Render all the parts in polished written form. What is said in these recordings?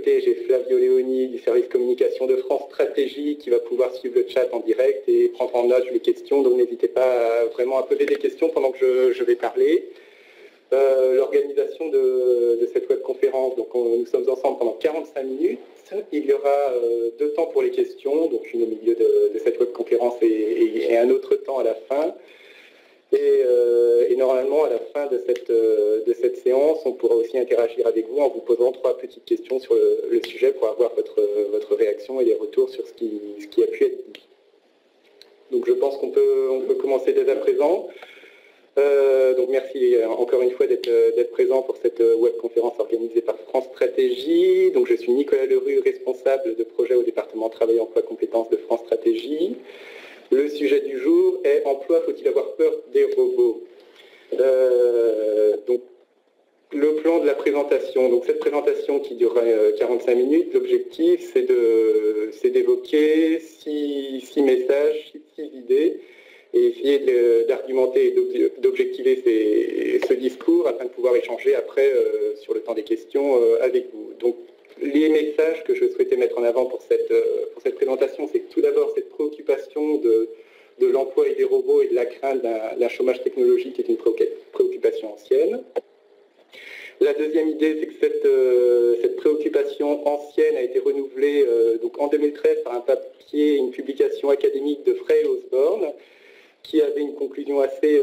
côté, j'ai Flavio Leoni du service communication de France Stratégie qui va pouvoir suivre le chat en direct et prendre en note les questions. Donc n'hésitez pas vraiment à poser des questions pendant que je vais parler. L'organisation de cette webconférence, donc nous sommes ensemble pendant 45 minutes. Il y aura 2 temps pour les questions, donc une au milieu de cette webconférence et un autre temps à la fin. Et normalement, à la fin de cette séance, on pourra aussi interagir avec vous en vous posant 3 petites questions sur le sujet pour avoir votre réaction et les retours sur ce qui a pu être dit. Donc je pense qu'on peut commencer dès à présent. Donc merci encore une fois d'être présent pour cette webconférence organisée par France Stratégie. Donc je suis Nicolas Lerue, responsable de projet au département Travail, Emploi, Compétences de France Stratégie. Le sujet du jour est « Emploi, faut-il avoir peur des robots ?» Donc le plan de la présentation. Donc cette présentation qui durera 45 minutes, l'objectif c'est d'évoquer 6 messages, 6 idées, et essayer d'argumenter et d'objectiver ce discours afin de pouvoir échanger après sur le temps des questions avec vous. Donc, les messages que je souhaitais mettre en avant pour cette présentation, c'est tout d'abord cette préoccupation de l'emploi et des robots et de la crainte d'un chômage technologique est une préoccupation ancienne. La deuxième idée, c'est que cette préoccupation ancienne a été renouvelée donc en 2013 par un papier, une publication académique de Frey et Osborne, qui avait une conclusion assez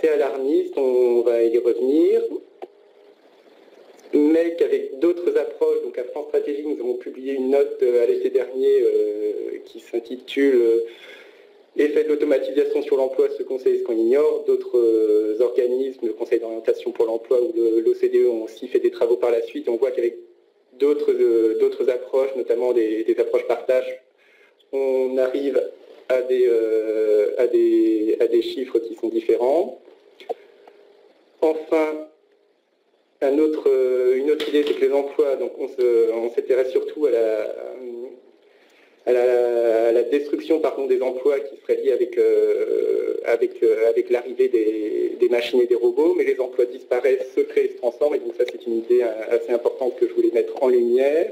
alarmiste, on va y revenir, mais qu'avec d'autres approches, donc à France Stratégie, nous avons publié une note à l'été dernier qui s'intitule Effet de l'automatisation sur l'emploi, ce qu'on sait et ce qu'on ignore. D'autres organismes, le Conseil d'orientation pour l'emploi ou l'OCDE ont aussi fait des travaux par la suite. On voit qu'avec d'autres approches, notamment des approches partage, on arrive à des chiffres qui sont différents. Enfin, une autre idée, c'est que les emplois, donc on s'intéresse surtout à la destruction des emplois qui serait liée avec l'arrivée des machines et des robots, mais les emplois disparaissent, se créent et se transforment, et donc ça c'est une idée assez importante que je voulais mettre en lumière.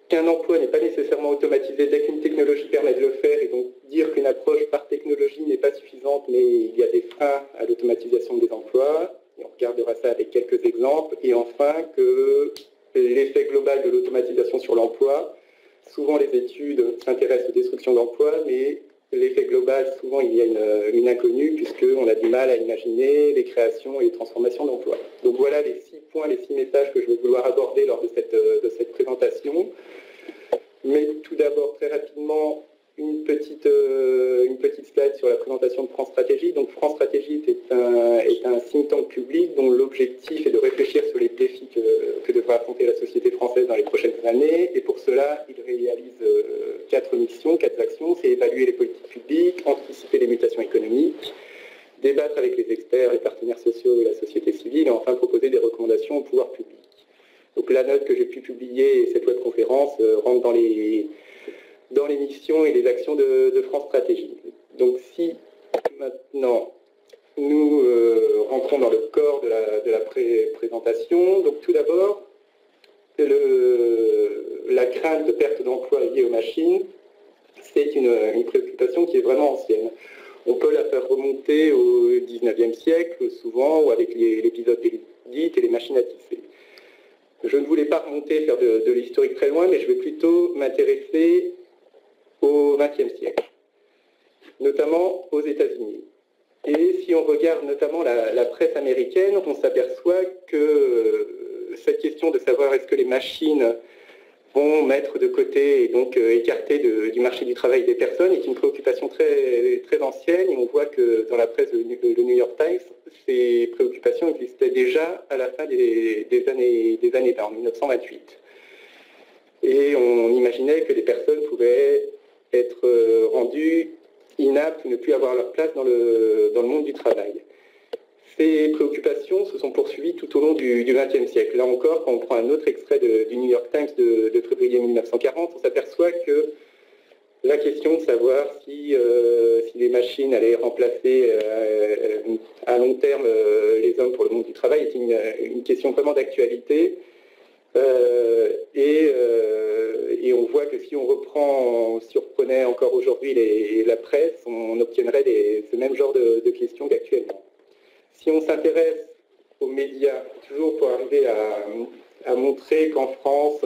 Qu'un emploi n'est pas nécessairement automatisé dès qu'une technologie permet de le faire, et donc dire qu'une approche par technologie n'est pas suffisante, mais il y a des freins à l'automatisation des emplois, et on regardera ça avec quelques exemples, et enfin que l'effet global de l'automatisation sur l'emploi, souvent les études s'intéressent aux destructions d'emplois, mais l'effet global, souvent il y a une inconnue, puisqu'on a du mal à imaginer les créations et les transformations d'emplois. Donc voilà les 6 points, les 6 messages que je vais vouloir aborder lors de cette présentation. Mais tout d'abord, très rapidement, une petite slide sur la présentation de France Stratégie. Donc France Stratégie est un think tank public dont l'objectif est de réfléchir sur les défis que devra affronter la société française dans les prochaines années. Et pour cela, il réalise 4 missions, 4 actions. C'est évaluer les politiques publiques, anticiper les mutations économiques, débattre avec les experts, les partenaires sociaux et la société civile, et enfin proposer des recommandations au pouvoir public. Donc la note que j'ai pu publier et cette webconférence rentre dans les missions et les actions de France Stratégie. Donc si maintenant nous rentrons dans le corps de la présentation, donc tout d'abord, la crainte de perte d'emploi liée aux machines, c'est une préoccupation qui est vraiment ancienne. On peut la faire remonter au XIXe siècle, souvent, ou avec l'épisode d'élite et les machines à tisser. Je ne voulais pas remonter, faire de l'historique très loin, mais je vais plutôt m'intéresser au XXe siècle, notamment aux États-Unis. Et si on regarde notamment la presse américaine, on s'aperçoit que cette question de savoir est-ce que les machines vont mettre de côté et donc écarter du marché du travail des personnes est une préoccupation très, très ancienne, et on voit que dans la presse de le New York Times, ces préoccupations existaient déjà à la fin des années 20, en 1928. Et on imaginait que les personnes pouvaient être rendues inaptes ou ne plus avoir leur place dans le monde du travail. Ces préoccupations se sont poursuivies tout au long du XXe siècle. Là encore, quand on prend un autre extrait du New York Times de février 1940, on s'aperçoit que la question de savoir si les machines allaient remplacer à long terme les hommes pour le monde du travail est une question vraiment d'actualité. Et on voit que si on reprenait encore aujourd'hui la presse, on obtiendrait ce même genre de questions qu'actuellement. Si on s'intéresse aux médias, toujours pour arriver à montrer qu'en France,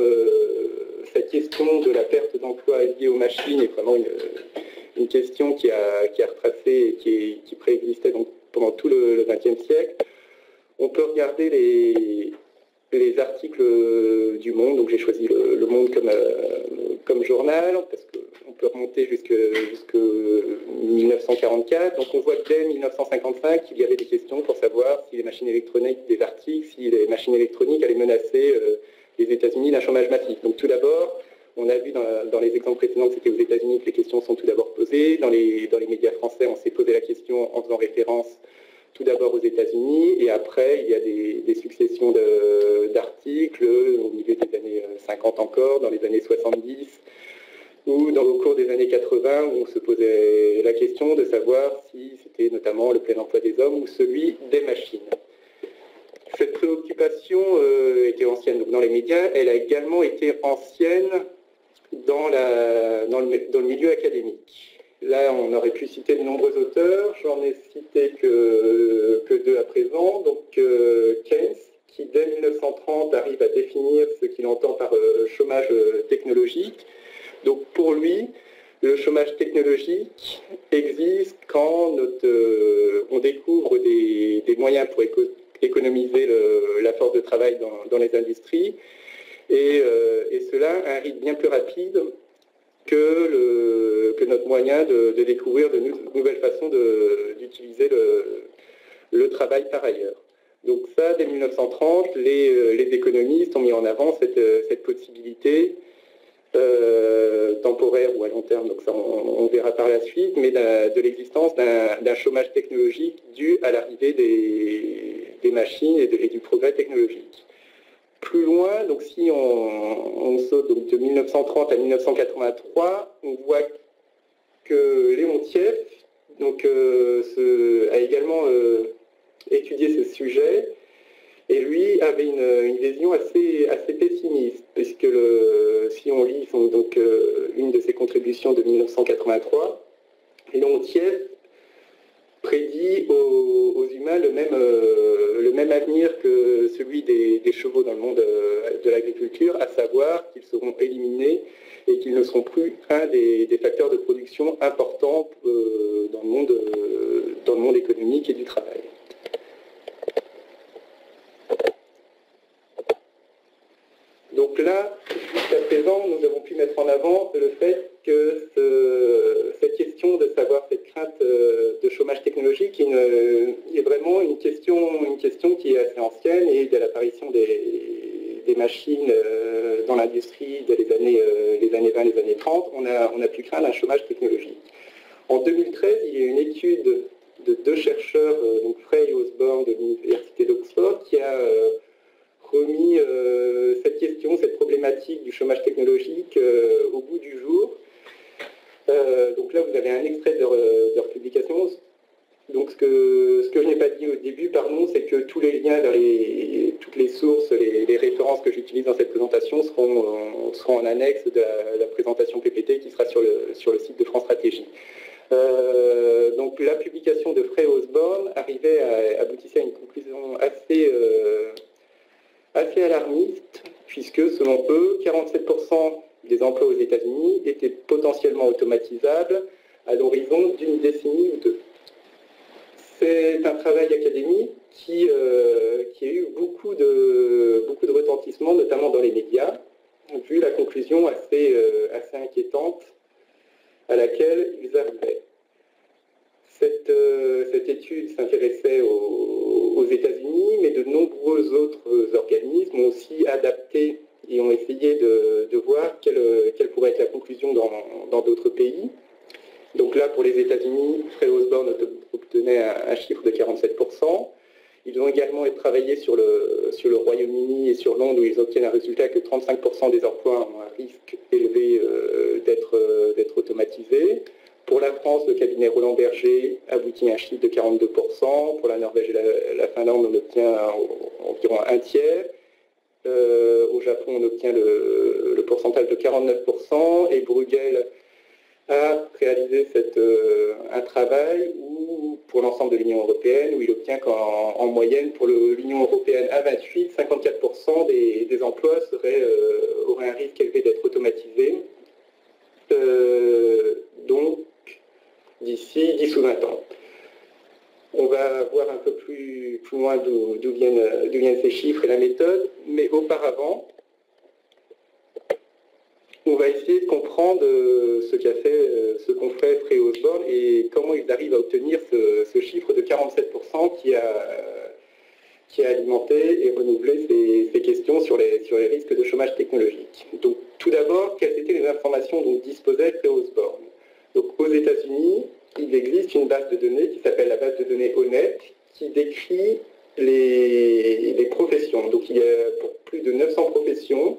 cette question de la perte d'emploi liée aux machines est vraiment une question qui a retracé et qui préexistait donc pendant tout le XXe siècle. On peut regarder les articles du Monde, donc j'ai choisi le Monde comme journal, parce qu'on peut remonter jusque 1944, donc on voit que dès 1955, il y avait des questions pour savoir si les machines électroniques, des articles, si les machines électroniques allaient menacer les États-Unis d'un chômage massif. Donc tout d'abord, on a vu dans les exemples précédents que c'était aux États-Unis que les questions sont tout d'abord posées. Dans les médias français, on s'est posé la question en faisant référence tout d'abord aux États-Unis, et après, il y a des successions d'articles au milieu des années 50 encore, dans les années 70, ou au cours des années 80, où on se posait la question de savoir si c'était notamment le plein emploi des hommes ou celui des machines. Cette préoccupation était ancienne donc dans les médias, elle a également été ancienne dans le milieu académique. Là, on aurait pu citer de nombreux auteurs, j'en ai cité que deux à présent. Donc Keynes, qui dès 1930 arrive à définir ce qu'il entend par chômage technologique. Donc pour lui, le chômage technologique existe quand on découvre des moyens pour économiser la force de travail dans les industries, et cela à un rythme bien plus rapide que notre moyen de découvrir de nouvelles façons d'utiliser le travail par ailleurs. Donc ça, dès 1930, les économistes ont mis en avant cette possibilité temporaire ou à long terme, donc ça on verra par la suite, mais de l'existence d'un chômage technologique dû à l'arrivée des machines et du progrès technologique. Plus loin, donc si on saute donc de 1930 à 1983, on voit que Léon Tief donc, a également étudié ce sujet, et lui avait une vision assez pessimiste, puisque si on lit donc, une de ses contributions de 1983, Léon Tief prédit aux humains le même avenir que celui des chevaux dans le monde de l'agriculture, à savoir qu'ils seront éliminés et qu'ils ne seront plus un des facteurs de production importants dans le monde économique et du travail. Donc là, jusqu'à présent, nous avons pu mettre en avant le fait que cette question de savoir cette crainte de chômage technologique est vraiment une question qui est assez ancienne, et dès l'apparition des machines dans l'industrie dès les années 20, les années 30, on a pu craindre un chômage technologique. En 2013, il y a une étude de deux chercheurs, donc Frey et Osborne de l'Université d'Oxford, qui a remis cette problématique du chômage technologique au goût du jour. Donc là, vous avez un extrait de leur publication. Donc ce que je n'ai pas dit au début, pardon, c'est que tous les liens vers toutes les sources, les références que j'utilise dans cette présentation seront en annexe de la présentation PPT qui sera sur le site de France Stratégie. Donc la publication de Frey et Osborne aboutissait à une conclusion assez alarmiste, puisque selon eux, 47% des emplois aux États-Unis étaient potentiellement automatisables à l'horizon d'une décennie ou deux. C'est un travail académique qui a eu beaucoup de retentissement, notamment dans les médias, vu la conclusion assez inquiétante à laquelle ils arrivaient. Cette étude s'intéressait aux États-Unis, mais de nombreux autres organismes ont aussi adapté et ont essayé de voir quelle pourrait être la conclusion dans d'autres pays. Donc là, pour les États-Unis, Frey et Osborne obtenait un chiffre de 47%. Ils ont également travaillé sur le Royaume-Uni et sur Londres, où ils obtiennent un résultat que 35% des emplois ont un risque élevé d'être automatisés. Pour la France, le cabinet Roland Berger aboutit à un chiffre de 42%. Pour la Norvège et la Finlande, on obtient environ un tiers. Au Japon, on obtient le pourcentage de 49%, et Bruegel a réalisé un travail pour l'ensemble de l'Union européenne, où il obtient qu'en moyenne, pour l'Union européenne à 28, 54% des emplois auraient un risque élevé d'être automatisés, donc d'ici 10 ou 20 ans. On va voir un peu plus loin d'où viennent ces chiffres et la méthode, mais auparavant, on va essayer de comprendre ce qu'ont fait Frey et Osborne et comment ils arrivent à obtenir ce chiffre de 47% qui a alimenté et renouvelé ces questions sur les risques de chômage technologique. Donc, tout d'abord, quelles étaient les informations dont disposait Frey et Osborne? Donc, aux États-Unis, il existe une base de données qui s'appelle la base de données ONET, qui décrit les professions. Donc, il y a pour plus de 900 professions.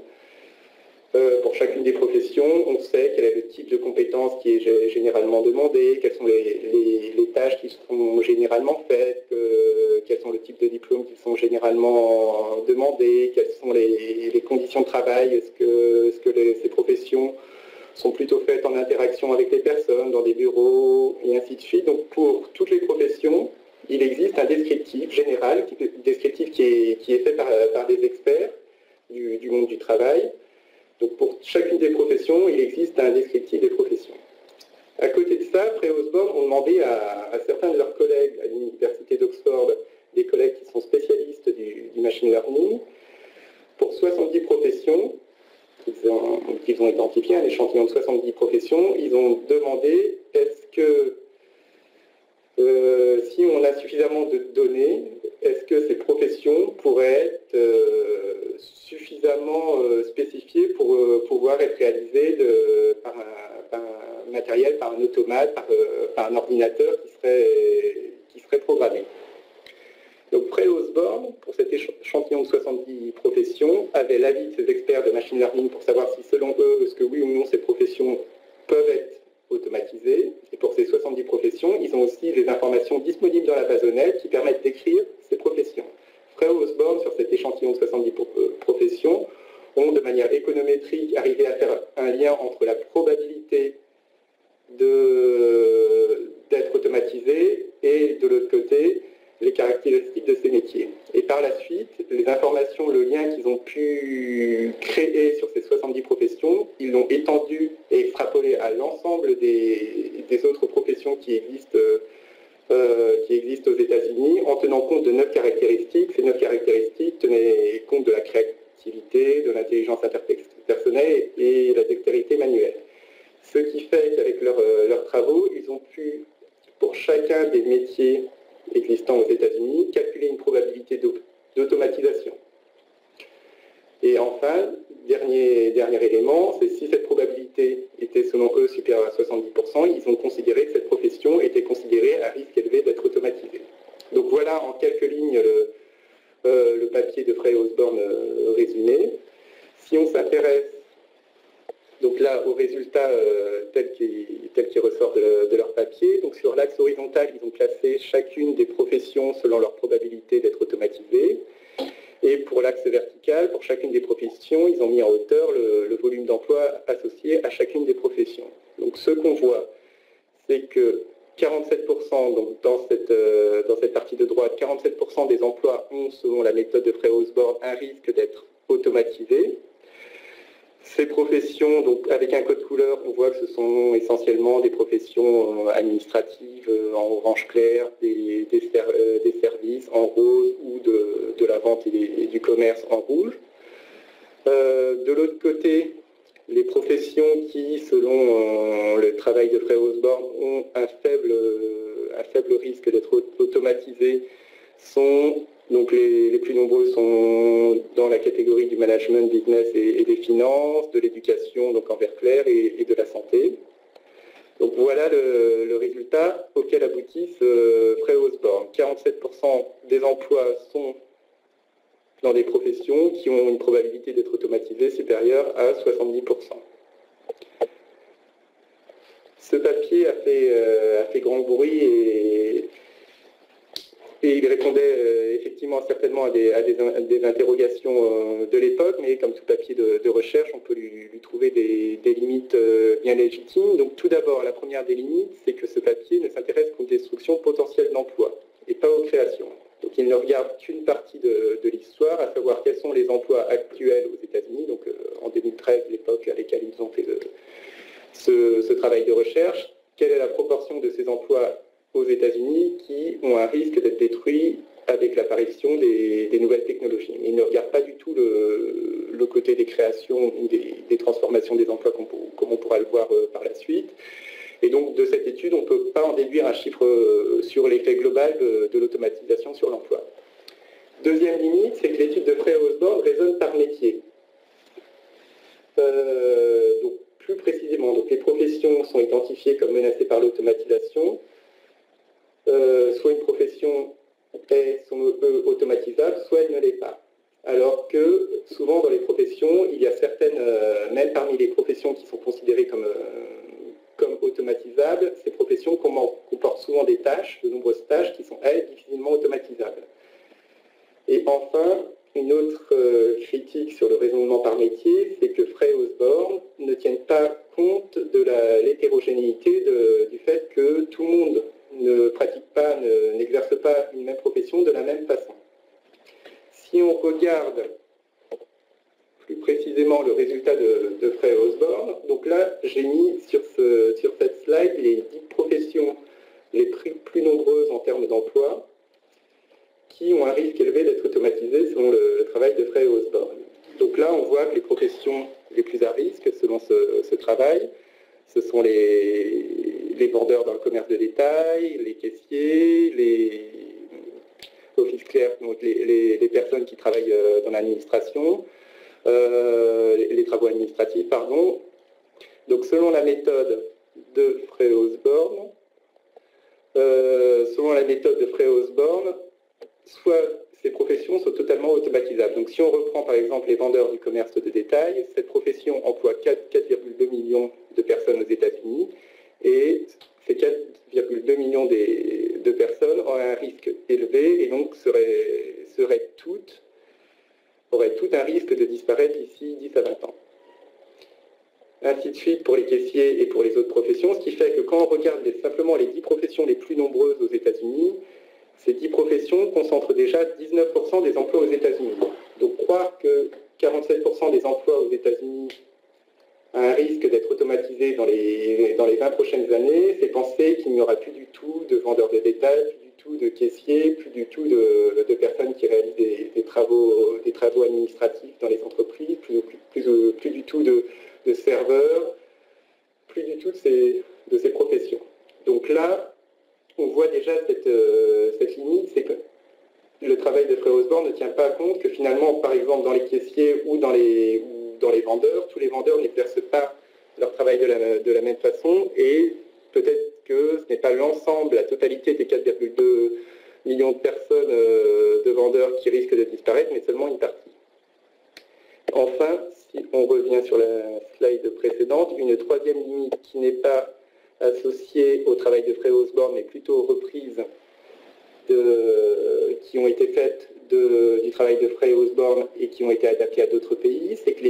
Pour chacune des professions, on sait quel est le type de compétences qui est généralement demandé, quelles sont les tâches qui sont généralement faites, quels sont le type de diplômes qui sont généralement demandés, quelles sont les conditions de travail, est-ce que ces professions sont plutôt faites en interaction avec les personnes, dans des bureaux, et ainsi de suite. Donc pour toutes les professions, il existe un descriptif général, descriptif qui est fait par des experts du monde du travail. Donc pour chacune des professions, il existe un descriptif des professions. À côté de ça, Frey et Osborne ont demandé à certains de leurs collègues à l'université d'Oxford, des collègues qui sont spécialistes du machine learning, pour 70 professions, qu'ils ont identifié, un échantillon de 70 professions, ils ont demandé est-ce que si on a suffisamment de données, est-ce que ces professions pourraient être suffisamment spécifiées pour pouvoir être réalisées par un matériel, par un automate, par un ordinateur qui serait programmé. Donc Frey et Osborne, pour cet échantillon de 70 professions, avaient l'avis de ces experts de machine learning pour savoir si selon eux, est-ce que oui ou non ces professions peuvent être automatisées. Et pour ces 70 professions, ils ont aussi les informations disponibles dans la base ONET qui permettent d'écrire ces professions. Frey et Osborne, sur cet échantillon de 70 professions, ont de manière économétrique arrivé à faire un lien entre la probabilité d'être automatisé et de l'autre côté, les caractéristiques de ces métiers. Et par la suite, les informations, le lien qu'ils ont pu créer sur ces 70 professions, ils l'ont étendu et extrapolé à l'ensemble des autres professions qui existent aux États-Unis en tenant compte de 9 caractéristiques. Ces 9 caractéristiques tenaient compte de la créativité, de l'intelligence interpersonnelle et la dextérité manuelle. Ce qui fait qu'avec leurs travaux, ils ont pu, pour chacun des métiers existants aux États-Unis, calculer une probabilité d'automatisation. Et enfin, dernier élément, c'est si cette probabilité était selon eux supérieure à 70%, ils ont considéré que cette profession était considérée à risque élevé d'être automatisée. Donc voilà en quelques lignes le papier de Frey et Osborne résumé. Si on s'intéresse donc là, aux résultats tels qu'ils ressortent de leur papier. Donc sur l'axe horizontal, ils ont classé chacune des professions selon leur probabilité d'être automatisées. Et pour l'axe vertical, pour chacune des professions, ils ont mis en hauteur le volume d'emploi associé à chacune des professions. Donc ce qu'on voit, c'est que 47%, donc dans cette partie de droite, 47% des emplois ont, selon la méthode de Frey et Osborne, un risque d'être automatisés. Ces professions, donc avec un code couleur, on voit que ce sont essentiellement des professions administratives en orange clair, des services en rose ou de la vente et du commerce en rouge. De l'autre côté, les professions qui, selon le travail de Frey et Osborne, ont un faible risque d'être automatisées sont... Donc les plus nombreux sont dans la catégorie du management, business et des finances, de l'éducation, donc en vert clair, et de la santé. Donc voilà le résultat auquel aboutissent Frey et Osborne. 47% des emplois sont dans des professions qui ont une probabilité d'être automatisées supérieure à 70%. Ce papier a fait grand bruit et Et il répondait effectivement certainement à des interrogations de l'époque, mais comme tout papier de recherche, on peut lui trouver des limites bien légitimes. Donc tout d'abord, la première des limites, c'est que ce papier ne s'intéresse qu'aux destructions potentielles d'emplois et pas aux créations. Donc il ne regarde qu'une partie de l'histoire, à savoir quels sont les emplois actuels aux États-Unis, donc en 2013, l'époque à laquelle ils ont fait ce travail de recherche, quelle est la proportion de ces emplois aux États-Unis qui ont un risque d'être détruits avec l'apparition des nouvelles technologies. Il ne regarde pas du tout le côté des créations ou des transformations des emplois comme on pourra le voir par la suite. Et donc de cette étude, on ne peut pas en déduire un chiffre sur l'effet global de l'automatisation sur l'emploi. Deuxième limite, c'est que l'étude de Frey et Osborne raisonne par métier. Donc plus précisément, donc les professions sont identifiées comme menacées par l'automatisation. Soit une profession est automatisable, soit elle ne l'est pas. Alors que souvent dans les professions, il y a certaines, même parmi les professions qui sont considérées comme automatisables, ces professions comportent souvent des tâches, de nombreuses tâches qui sont, elles, difficilement automatisables. Et enfin, une autre critique sur le raisonnement par métier, c'est que Frey et Osborne ne tiennent pas compte de l'hétérogénéité du fait que tout le monde ne pratique pas, n'exerce pas une même profession de la même façon. Si on regarde plus précisément le résultat de Frey et Osborne, donc là j'ai mis sur cette slide les 10 professions les plus nombreuses en termes d'emploi qui ont un risque élevé d'être automatisées selon le travail de Frey et Osborne. Donc là on voit que les professions les plus à risque selon ce travail, ce sont les vendeurs dans le commerce de détail, les caissiers, les office clerks, donc les personnes qui travaillent dans l'administration, les travaux administratifs, pardon. Donc selon la méthode de Frey et Osborne, soit ces professions sont totalement automatisables. Donc si on reprend par exemple les vendeurs du commerce de détail, cette profession emploie 4,2 millions de personnes aux États-Unis et ces 4,2 millions de personnes ont un risque élevé et donc auraient toutes un risque de disparaître d'ici 10 à 20 ans. Ainsi de suite pour les caissiers et pour les autres professions, ce qui fait que quand on regarde simplement les 10 professions les plus nombreuses aux États-Unis, ces 10 professions concentrent déjà 19% des emplois aux États-Unis. Donc croire que 47% des emplois aux États-Unis a un risque d'être automatisé dans les 20 prochaines années, c'est penser qu'il n'y aura plus du tout de vendeurs de détail, plus du tout de caissiers, plus du tout de personnes qui réalisent des travaux administratifs dans les entreprises, plus du tout de serveurs, plus du tout de ces professions. Donc là, on voit déjà cette limite, c'est que le travail de Frey et Osborne ne tient pas compte que finalement, par exemple, dans les caissiers ou dans les vendeurs, tous les vendeurs n'exercent pas leur travail de la même façon et peut-être que ce n'est pas l'ensemble, la totalité des 4,2 millions de personnes de vendeurs qui risquent de disparaître, mais seulement une partie. Enfin, si on revient sur la slide précédente, une troisième limite qui n'est pas associée au travail de Frey et Osborne, mais plutôt aux reprises qui ont été faites du travail de Frey et Osborne et qui ont été adaptées à d'autres pays, c'est que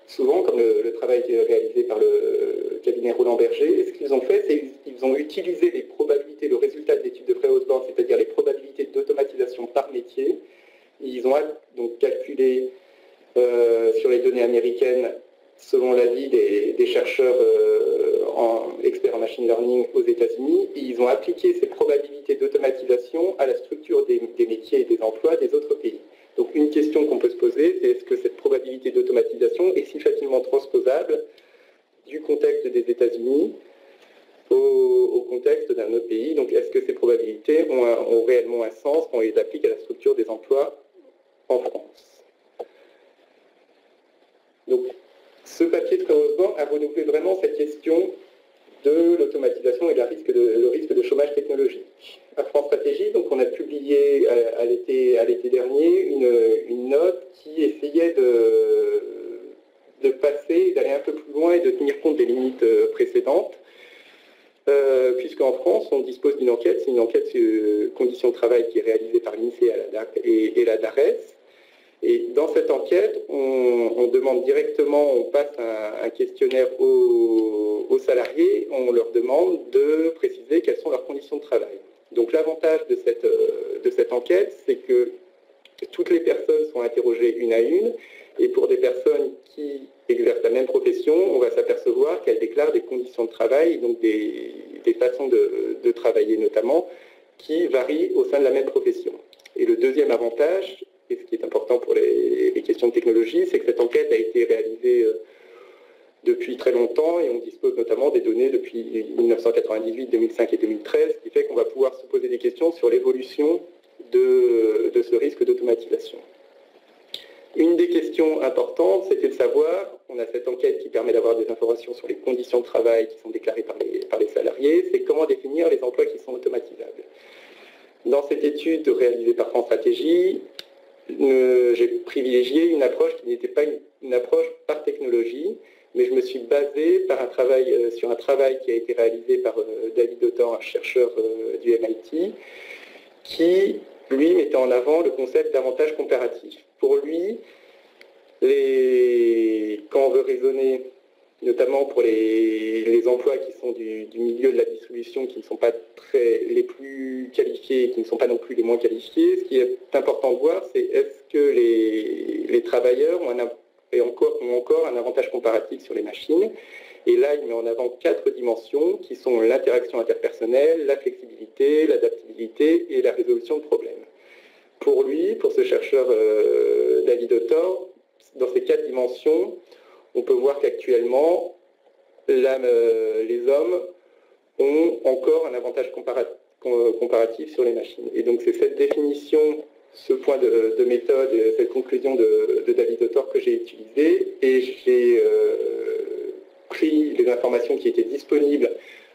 souvent, comme le travail réalisé par le cabinet Roland Berger, ce qu'ils ont fait, c'est qu'ils ont utilisé les probabilités, le résultat de l'étude de Frey et Osborne, c'est-à-dire les probabilités d'automatisation par métier. Ils ont donc calculé sur les données américaines, selon l'avis des chercheurs experts en machine learning aux États-Unis, et ils ont appliqué ces probabilités d'automatisation à la structure des métiers et des emplois des autres pays. Donc une question qu'on peut se poser, c'est est-ce que cette probabilité d'automatisation est si facilement transposable du contexte des États-Unis au contexte d'un autre pays? Donc est-ce que ces probabilités ont réellement un sens quand on les applique à la structure des emplois en France? Donc ce papier de Frey et Osborne a renouvelé vraiment cette question de l'automatisation et le risque de chômage technologique. À France Stratégie, donc, on a publié à l'été dernier une note qui essayait de passer, d'aller un peu plus loin et de tenir compte des limites précédentes. puisqu'en France, on dispose d'une enquête, c'est une enquête sur conditions de travail qui est réalisée par l'INSEE et la DARES. Et dans cette enquête, on demande directement, on passe un questionnaire aux salariés, on leur demande de préciser quelles sont leurs conditions de travail. Donc l'avantage de cette enquête, c'est que toutes les personnes sont interrogées une à une, et pour des personnes qui exercent la même profession, on va s'apercevoir qu'elles déclarent des conditions de travail, donc des façons de travailler notamment, qui varient au sein de la même profession. Et le deuxième avantage, et ce qui est important pour les questions de technologie, c'est que cette enquête a été réalisée depuis très longtemps et on dispose notamment des données depuis 1998, 2005 et 2013, ce qui fait qu'on va pouvoir se poser des questions sur l'évolution de ce risque d'automatisation. Une des questions importantes, c'était de savoir, on a cette enquête qui permet d'avoir des informations sur les conditions de travail qui sont déclarées par les salariés, c'est comment définir les emplois qui sont automatisables. Dans cette étude réalisée par France Stratégie, j'ai privilégié une approche qui n'était pas une approche par technologie, mais je me suis basé sur un travail qui a été réalisé par David Autor, un chercheur du MIT, qui, lui, mettait en avant le concept d'avantage comparatif. Pour lui, quand on veut raisonner, notamment pour les emplois qui sont du milieu de la distribution, qui ne sont pas les plus qualifiés, qui ne sont pas non plus les moins qualifiés, ce qui est important de voir, c'est est-ce que les travailleurs ont encore un avantage comparatif sur les machines. Et là, il met en avant 4 dimensions qui sont l'interaction interpersonnelle, la flexibilité, l'adaptabilité et la résolution de problèmes. Pour lui, pour ce chercheur David Autor, dans ces 4 dimensions, on peut voir qu'actuellement, les hommes ont encore un avantage comparatif sur les machines. Et donc c'est cette définition, ce point de méthode, cette conclusion de David Autor que j'ai utilisé, et j'ai pris les informations qui étaient disponibles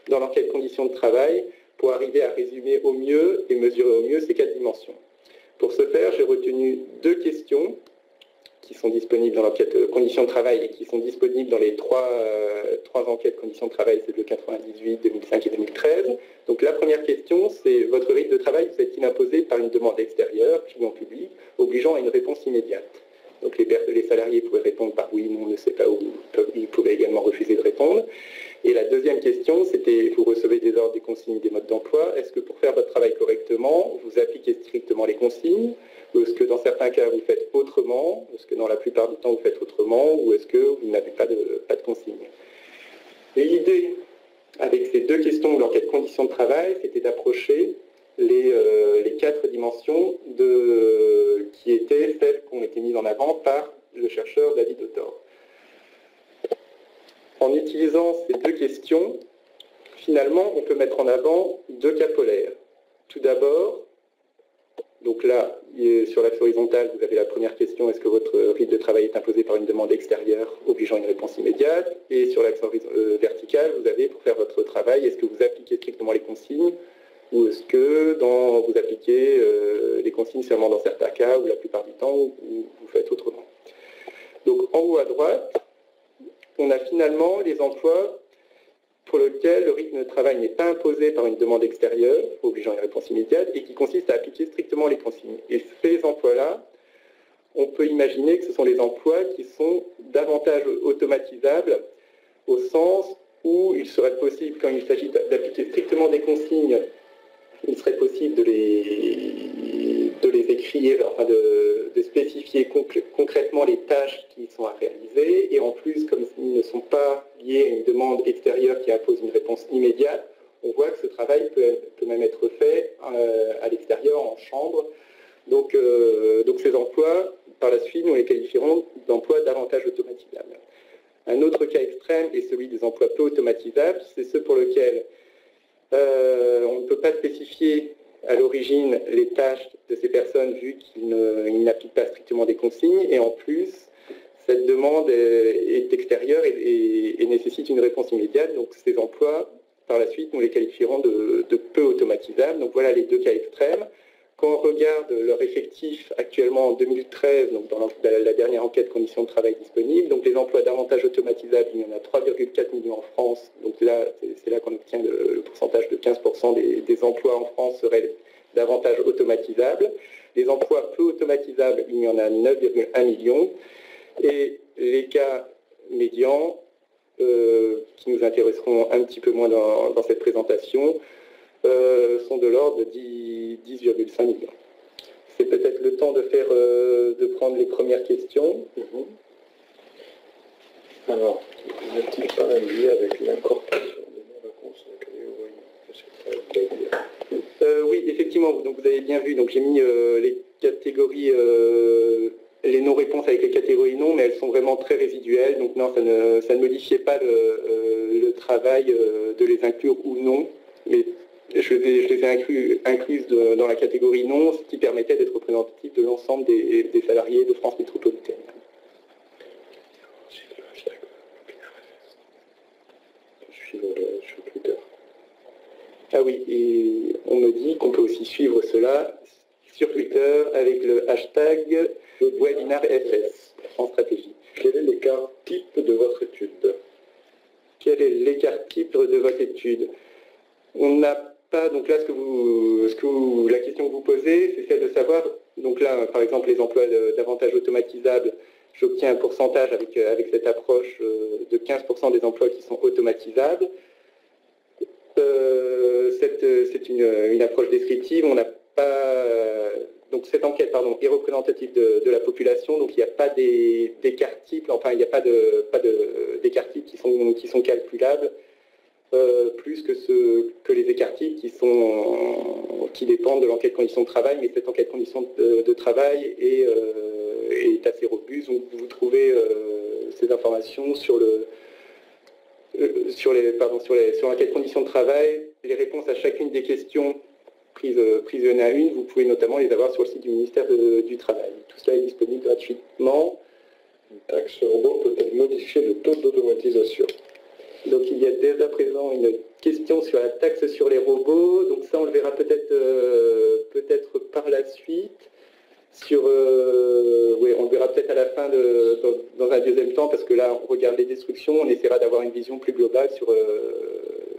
dans l'enquête conditions de travail pour arriver à résumer au mieux et mesurer au mieux ces 4 dimensions. Pour ce faire, j'ai retenu 2 questions qui sont disponibles dans l'enquête conditions de travail et qui sont disponibles dans les 3 enquêtes conditions de travail, c'est de 98, 2005 et 2013. Donc la première question, c'est votre rythme de travail vous est-il imposé par une demande extérieure, client public, obligeant à une réponse immédiate? Donc les salariés pouvaient répondre par oui, non, on ne sait pas, ou ils pouvaient également refuser de répondre. Et la deuxième question, c'était vous recevez des ordres, des consignes, des modes d'emploi. Est-ce que pour faire votre travail correctement, vous appliquez strictement les consignes? Ou est-ce que dans certains cas, vous faites autrement? Est-ce que dans la plupart du temps, vous faites autrement? Ou est-ce que vous n'avez pas de consignes? Et l'idée, avec ces 2 questions de l'enquête conditions de travail, c'était d'approcher les 4 dimensions qui étaient celles qui ont été mises en avant par le chercheur David Autor. En utilisant ces 2 questions, finalement, on peut mettre en avant 2 cas polaires. Tout d'abord, donc là, sur l'axe horizontal, vous avez la première question, est-ce que votre rythme de travail est imposé par une demande extérieure obligeant une réponse immédiate? Et sur l'axe vertical, vous avez, pour faire votre travail, est-ce que vous appliquez strictement les consignes ou est-ce que vous appliquez les consignes seulement dans certains cas ou la plupart du temps ou vous faites autrement? Donc en haut à droite, on a finalement les emplois pour lesquels le rythme de travail n'est pas imposé par une demande extérieure, obligeant une réponse immédiate, et qui consiste à appliquer strictement les consignes. Et ces emplois-là, on peut imaginer que ce sont les emplois qui sont davantage automatisables, au sens où il serait possible, quand il s'agit d'appliquer strictement des consignes, il serait possible de les écrire, enfin de spécifier concrètement les tâches qui sont à réaliser. Et en plus, comme ils ne sont pas liés à une demande extérieure qui impose une réponse immédiate, on voit que ce travail peut même être fait à l'extérieur, en chambre. Donc ces emplois, par la suite, nous les qualifierons d'emplois davantage automatisables. Un autre cas extrême est celui des emplois peu automatisables. C'est ceux pour lesquels on ne peut pas spécifier à l'origine les tâches de ces personnes vu qu'ils n'appliquent pas strictement des consignes et en plus cette demande est extérieure et nécessite une réponse immédiate. Donc ces emplois, par la suite, nous les qualifierons de peu automatisables. Donc voilà les 2 cas extrêmes. quand on regarde leur effectif actuellement en 2013, donc dans la dernière enquête conditions de travail disponibles, donc les emplois davantage automatisables, il y en a 3,4 millions en France. Donc là, c'est là qu'on obtient le pourcentage de 15% des emplois en France seraient davantage automatisables. Les emplois peu automatisables, il y en a 9,1 millions. Et les cas médians, qui nous intéresseront un petit peu moins dans cette présentation, sont de l'ordre de 10,5 millions. C'est peut-être le temps de prendre les premières questions. Alors, y a-t-il pas un lien avec l'incorporation des non-réponses à la catégorie? Oui, effectivement, donc vous avez bien vu, donc j'ai mis les catégories, les non-réponses avec les catégories non, mais elles sont vraiment très résiduelles, donc non, ça ne modifiait pas le travail de les inclure ou non, mais je les ai incluses dans la catégorie non, ce qui permettait d'être représentatif de l'ensemble des salariés de France métropolitaine. Sur Twitter. Ah oui, et on me dit qu'on peut aussi suivre cela sur Twitter avec le hashtag WebinarFS en stratégie. Quel est l'écart type de votre étude? Quel est l'écart type de votre étude? On n'a pas, donc là, la question que vous posez, c'est celle de savoir, donc là, par exemple, les emplois davantage automatisables, j'obtiens un pourcentage avec cette approche de 15% des emplois qui sont automatisables. C'est une approche descriptive, on n'a pas... Donc cette enquête est représentative de la population, donc il n'y a pas d'écart type, enfin il n'y a pas d'écart type qui sont calculables, plus que les écarts types qui dépendent de l'enquête conditions de travail, mais cette enquête conditions de travail est assez robuste, donc vous trouvez ces informations sur l'enquête conditions de travail, les réponses à chacune des questions prises une à une, vous pouvez notamment les avoir sur le site du ministère du Travail. Tout cela est disponible gratuitement. Une taxe robot peut-elle modifier le taux d'automatisation? Donc il y a dès à présent une question sur la taxe sur les robots, donc ça on le verra peut-être par la suite. Oui, on le verra peut-être à la fin dans un deuxième temps, parce que là on regarde les destructions, on essaiera d'avoir une vision plus globale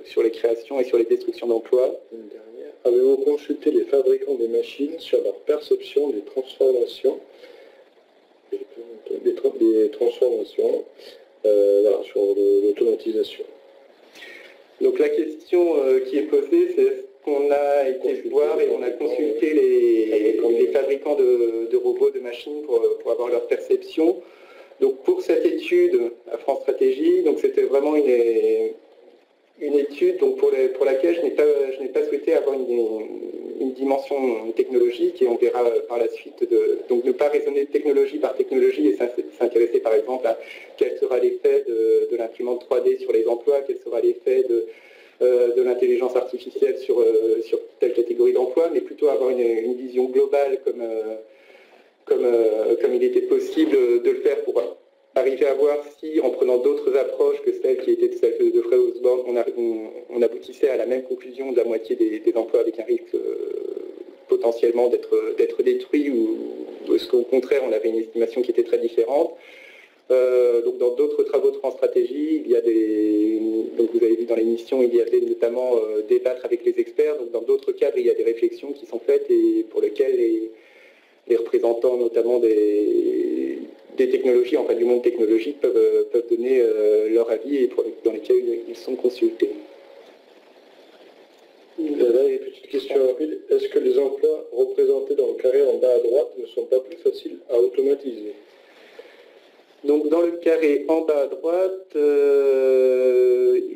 sur les créations et sur les destructions d'emplois. Une dernière. Avez-vous consulté les fabricants des machines sur leur perception des transformations sur l'automatisation? Donc la question qui est posée, c'est est-ce qu'on a été voir et on a consulté les fabricants de robots, de machines pour avoir leur perception. Donc pour cette étude à France Stratégie, donc c'était vraiment une étude donc pour laquelle je n'ai pas souhaité avoir une dimension technologique, et on verra par la suite donc ne pas raisonner technologie par technologie et s'intéresser par exemple à quel sera l'effet de l'imprimante 3D sur les emplois, quel sera l'effet de l'intelligence artificielle sur telle catégorie d'emploi, mais plutôt avoir une vision globale comme il était possible de le faire pour arriver à voir si, en prenant d'autres approches que celle de Fred Osborne, on aboutissait à la même conclusion de la moitié des emplois avec un risque potentiellement d'être détruit, ou est-ce qu'au contraire on avait une estimation qui était très différente. Donc dans d'autres travaux de France Stratégie, il y a donc vous avez vu dans l'émission, il y avait notamment débattre avec les experts. Donc dans d'autres cadres, il y a des réflexions qui sont faites et pour lesquelles les représentants notamment des technologies, enfin du monde technologique, peuvent donner leur avis et dans lesquels ils sont consultés. Là, une petite question rapide. Est-ce que les emplois représentés dans le carré en bas à droite ne sont pas plus faciles à automatiser? Donc dans le carré en bas à droite,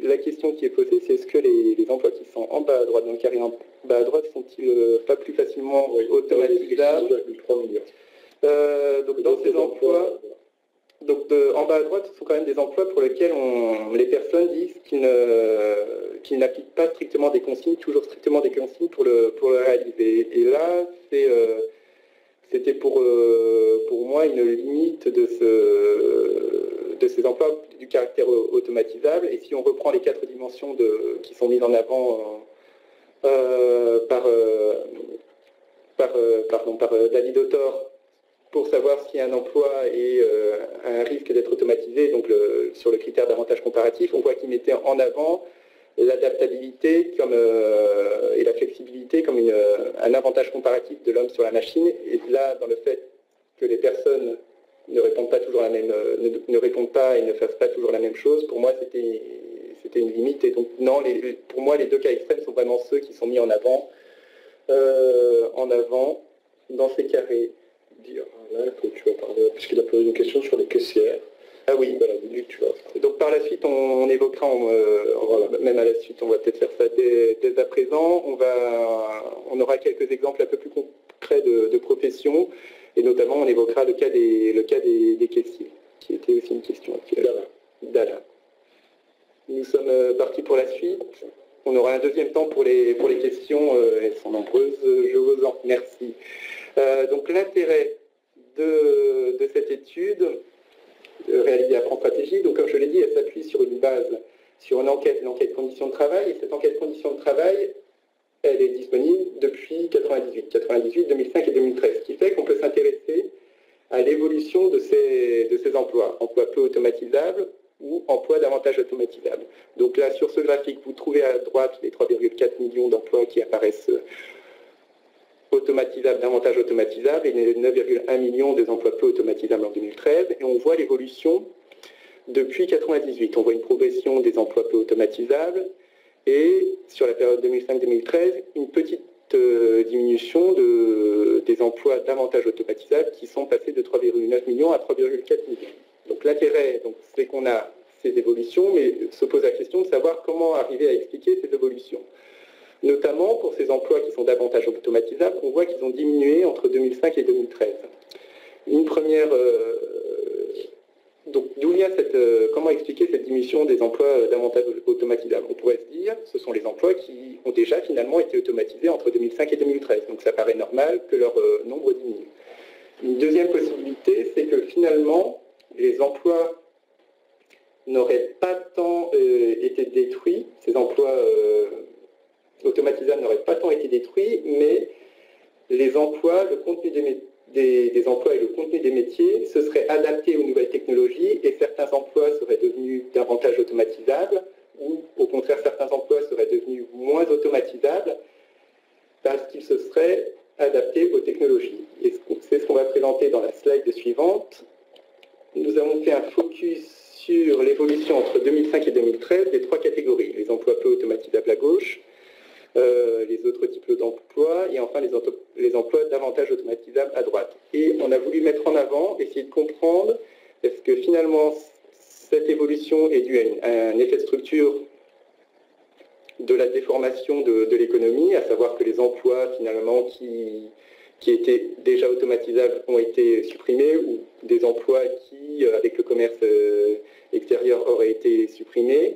la question qui est posée, c'est est-ce que les emplois qui sont en bas à droite, dans le carré en bas à droite, sont-ils pas plus facilement automatisables? 6,3 millions. Donc dans ces emplois, en bas à droite, ce sont quand même des emplois pour lesquels les personnes disent qu'ils n'appliquent pas strictement des consignes, toujours strictement des consignes pour le réaliser. Et là, c'était pour moi une limite de ces emplois du caractère automatisable. Et si on reprend les 4 dimensions qui sont mises en avant par David Autor pour savoir si un emploi a un risque d'être automatisé, donc sur le critère d'avantage comparatif. On voit qu'il mettait en avant l'adaptabilité et la flexibilité comme un avantage comparatif de l'homme sur la machine. Et là, dans le fait que les personnes ne répondent pas et ne fassent pas toujours la même chose, pour moi, c'était une limite. Et donc, non, pour moi, les deux cas extrêmes sont vraiment ceux qui sont mis en avant dans ces carrés. Dire là que tu vas parler, puisqu'il a posé une question sur les caissières. Ah oui. Donc par la suite, on évoquera, même à la suite, on va peut-être faire ça dès à présent. On aura quelques exemples un peu plus concrets de professions, et notamment on évoquera le cas des caissiers, qui était aussi une question actuelle. Dala. Nous sommes partis pour la suite. On aura un deuxième temps pour les questions, elles sont nombreuses, je vous en remercie. Donc l'intérêt de cette étude réalisée à France Stratégie, donc comme je l'ai dit, elle s'appuie sur une enquête conditions de travail, et cette enquête conditions de travail, elle est disponible depuis 98, 2005 et 2013, ce qui fait qu'on peut s'intéresser à l'évolution de ces emplois peu automatisables ou emplois davantage automatisables. Donc là, sur ce graphique, vous trouvez à droite les 3,4 millions d'emplois qui apparaissent automatisables, davantage automatisables, et les 9,1 millions des emplois peu automatisables en 2013. Et on voit l'évolution depuis 98. On voit une progression des emplois peu automatisables, et sur la période 2005-2013, une petite diminution des emplois davantage automatisables qui sont passés de 3,9 millions à 3,4 millions. Donc l'intérêt, c'est qu'on a ces évolutions, mais se pose la question de savoir comment arriver à expliquer ces évolutions. Notamment pour ces emplois qui sont davantage automatisables, on voit qu'ils ont diminué entre 2005 et 2013. Une première... donc d'où vient comment expliquer cette diminution des emplois davantage automatisables? On pourrait se dire, ce sont les emplois qui ont déjà finalement été automatisés entre 2005 et 2013. Donc ça paraît normal que leur nombre diminue. Une deuxième possibilité, c'est que finalement, les emplois n'auraient pas tant été détruits, ces emplois automatisables n'auraient pas tant été détruits, mais les emplois, le contenu des emplois et le contenu des métiers se seraient adaptés aux nouvelles technologies, et certains emplois seraient devenus davantage automatisables, ou au contraire certains emplois seraient devenus moins automatisables parce qu'ils se seraient adaptés aux technologies. Et c'est ce qu'on va présenter dans la slide suivante. Nous avons fait un focus sur l'évolution entre 2005 et 2013 des trois catégories: les emplois peu automatisables à gauche, les autres types d'emplois, et enfin les emplois davantage automatisables à droite. Et on a voulu mettre en avant, essayer de comprendre, est-ce que finalement cette évolution est due à un effet de structure de la déformation de l'économie, à savoir que les emplois finalement qui étaient déjà automatisables ont été supprimés, ou des emplois qui, avec le commerce extérieur, auraient été supprimés.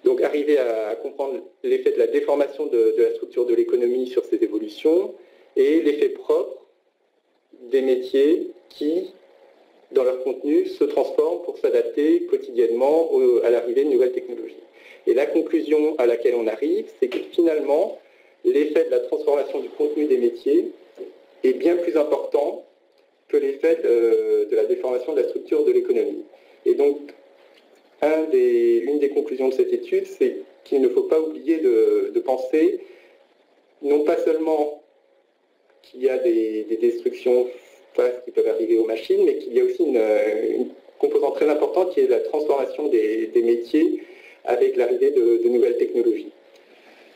Donc arriver à comprendre l'effet de la déformation de la structure de l'économie sur ces évolutions, et l'effet propre des métiers qui, dans leur contenu, se transforment pour s'adapter quotidiennement à l'arrivée de nouvelles technologies. Et la conclusion à laquelle on arrive, c'est que finalement, l'effet de la transformation du contenu des métiers est bien plus important que l'effet de la déformation de la structure de l'économie. Et donc, l'une des conclusions de cette étude, c'est qu'il ne faut pas oublier de penser, non pas seulement qu'il y a des destructions qui peuvent arriver aux machines, mais qu'il y a aussi une composante très importante qui est la transformation des métiers avec l'arrivée de nouvelles technologies.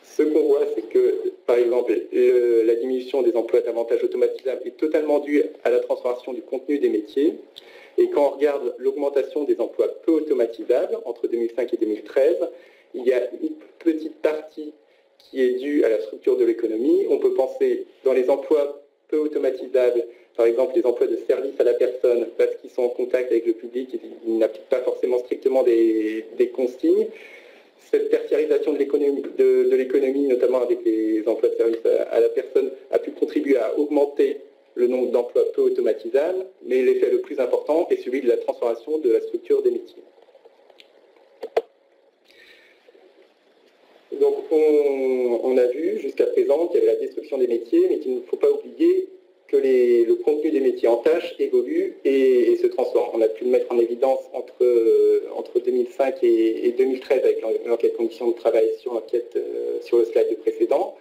Ce qu'on voit, c'est que, par exemple, la diminution des emplois davantage automatisables est totalement due à la transformation du contenu des métiers. Et quand on regarde l'augmentation des emplois peu automatisables entre 2005 et 2013, il y a une petite partie qui est due à la structure de l'économie. On peut penser dans les emplois peu automatisables, par exemple les emplois de service à la personne, parce qu'ils sont en contact avec le public, ils n'appliquent pas forcément strictement des consignes. Cette tertiarisation de l'économie, notamment avec les emplois de service à la personne, a pu contribuer à augmenter le nombre d'emplois peu automatisables, mais l'effet le plus important est celui de la transformation de la structure des métiers. Donc on a vu jusqu'à présent qu'il y avait la destruction des métiers, mais qu'il ne faut pas oublier que le contenu des métiers en tâches évolue et se transforme. On a pu le mettre en évidence entre 2005 et 2013 avec l'enquête conditions de travail sur le slide précédent.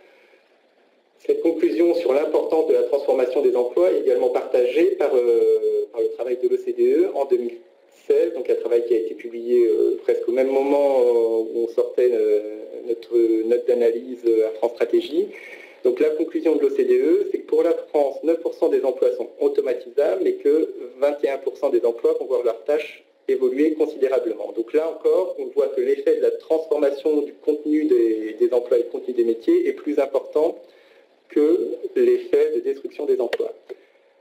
Cette conclusion sur l'importance de la transformation des emplois est également partagée par le travail de l'OCDE en 2016, donc un travail qui a été publié presque au même moment où on sortait notre note d'analyse à France Stratégie. Donc la conclusion de l'OCDE, c'est que pour la France, 9% des emplois sont automatisables, mais que 21% des emplois vont voir leurs tâches évoluer considérablement. Donc là encore, on voit que l'effet de la transformation du contenu des emplois et du contenu des métiers est plus important que l'effet de destruction des emplois.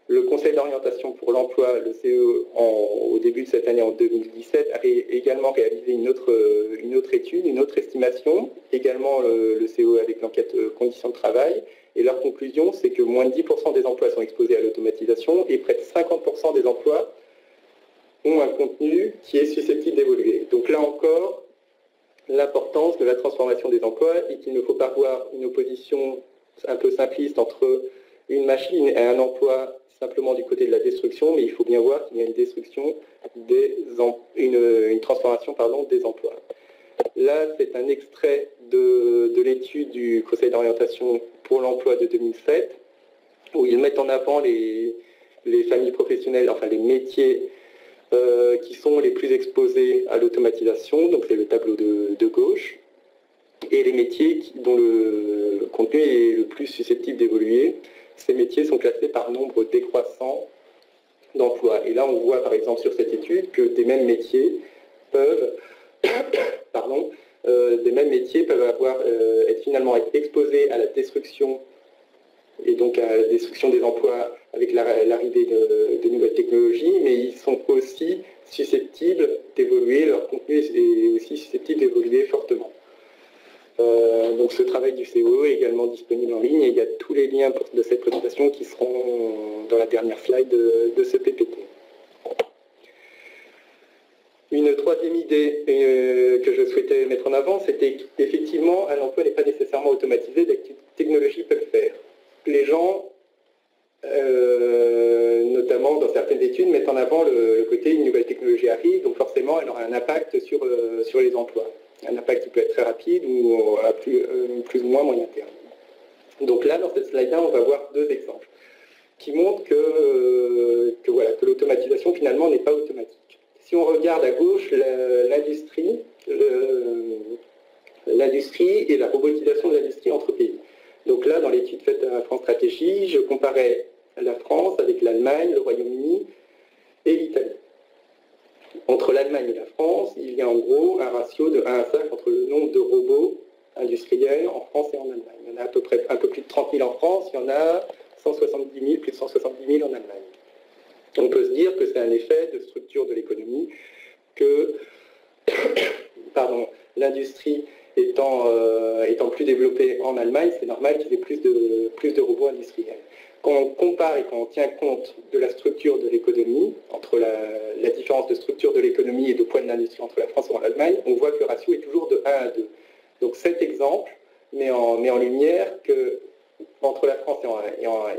Le Conseil d'orientation pour l'emploi, le CE, au début de cette année, en 2017, a également réalisé une autre étude, une autre estimation, également le CE avec l'enquête conditions de travail, et leur conclusion, c'est que moins de 10% des emplois sont exposés à l'automatisation et près de 50% des emplois ont un contenu qui est susceptible d'évoluer. Donc là encore, l'importance de la transformation des emplois et qu'il ne faut pas voir une opposition un peu simpliste entre une machine et un emploi simplement du côté de la destruction, mais il faut bien voir qu'il y a une destruction une transformation des emplois. Là, c'est un extrait de l'étude du Conseil d'orientation pour l'emploi de 2007, où ils mettent en avant les familles professionnelles, enfin les métiers qui sont les plus exposés à l'automatisation, donc c'est le tableau de gauche, et les métiers dont le contenu est le plus susceptible d'évoluer. Ces métiers sont classés par nombre décroissant d'emplois. Et là, on voit par exemple sur cette étude que des mêmes métiers peuvent, être finalement exposés à la destruction et donc à la destruction des emplois avec l'arrivée de nouvelles technologies, mais ils sont aussi susceptibles d'évoluer, leur contenu est aussi susceptible d'évoluer fortement. Donc ce travail du COE est également disponible en ligne et il y a tous les liens de cette présentation qui seront dans la dernière slide de ce PPT. Une troisième idée que je souhaitais mettre en avant, c'était qu'effectivement un emploi n'est pas nécessairement automatisé, des technologies peuvent le faire. Les gens, notamment dans certaines études, mettent en avant le côté une nouvelle technologie arrive, donc forcément elle aura un impact sur les emplois. Un impact qui peut être très rapide ou à plus ou moins moyen terme. Donc là, dans cette slide-là, on va voir deux exemples qui montrent que l'automatisation finalement n'est pas automatique. Si on regarde à gauche l'industrie et la robotisation de l'industrie entre pays. Donc là, dans l'étude faite à France Stratégie, je comparais la France avec l'Allemagne, le Royaume-Uni et l'Italie. Entre l'Allemagne et la France, il y a en gros un ratio de 1 à 5 entre le nombre de robots industriels en France et en Allemagne. Il y en a à peu près un peu plus de 30 000 en France, il y en a 170 000, plus de 170 000 en Allemagne. On peut se dire que c'est un effet de structure de l'économie, que l'industrie étant plus développée en Allemagne, c'est normal qu'il y ait plus de robots industriels. Quand on compare et quand on tient compte de la structure de l'économie, entre la différence de structure de l'économie et de poids de l'industrie entre la France et l'Allemagne, on voit que le ratio est toujours de 1 à 2. Donc cet exemple met en lumière qu'entre la France